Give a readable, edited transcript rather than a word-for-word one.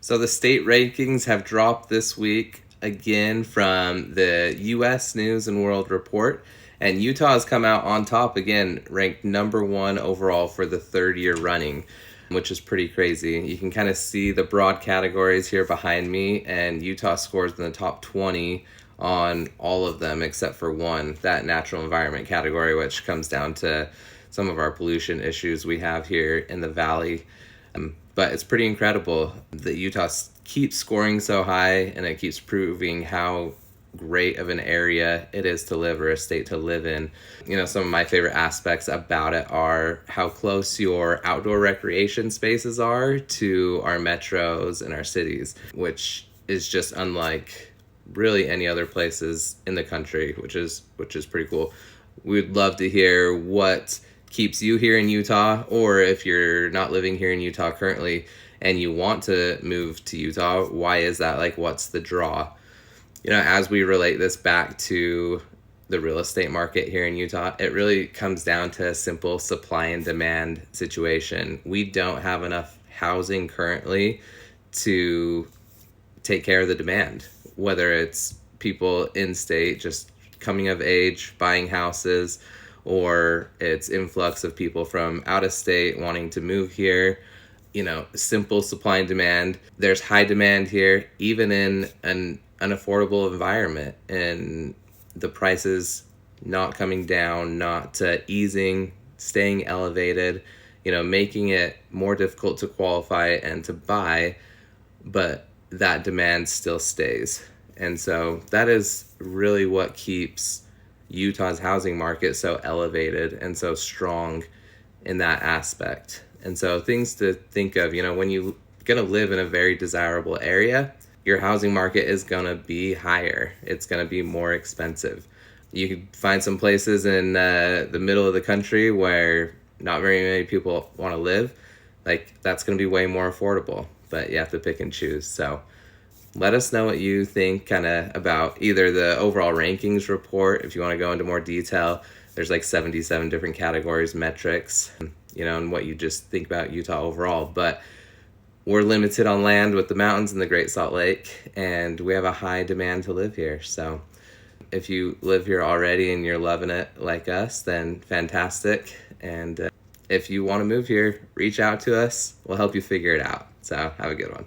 So the state rankings have dropped this week again from the U.S. News and World Report, and Utah has come out on top again, ranked number one overall for the third year running, which is pretty crazy. You can kind of see the broad categories here behind me, and Utah scores in the top 20 on all of them except for one, that natural environment category, which comes down to some of our pollution issues we have here in the valley. But it's pretty incredible that Utah keeps scoring so high, and it keeps proving how great of an area it is to live, or a state to live in. You know, some of my favorite aspects about it are how close your outdoor recreation spaces are to our metros and our cities, which is just unlike really any other places in the country, which is pretty cool. We'd love to hear what keeps you here in Utah, or if you're not living here in Utah currently and you want to move to Utah, why is that? Like, what's the draw? You know, as we relate this back to the real estate market here in Utah, it really comes down to a simple supply and demand situation. We don't have enough housing currently to take care of the demand, whether it's people in state just coming of age, buying houses, or it's influx of people from out of state wanting to move here. You know, simple supply and demand. There's high demand here, even in an unaffordable environment, and the prices not coming down, not easing, staying elevated, you know, making it more difficult to qualify and to buy, but that demand still stays. And so that is really what keeps Utah's housing market so elevated and so strong in that aspect. And so things to think of, you know, when you're going to live in a very desirable area, your housing market is going to be higher. It's going to be more expensive. You can find some places in the middle of the country where not very many people want to live. Like, that's going to be way more affordable, but you have to pick and choose. So let us know what you think kind of about either the overall rankings report. If you want to go into more detail, there's like 77 different categories, metrics, you know, and what you just think about Utah overall. But we're limited on land with the mountains and the Great Salt Lake, and we have a high demand to live here. So if you live here already and you're loving it like us, then fantastic. And if you want to move here, reach out to us. We'll help you figure it out. So have a good one.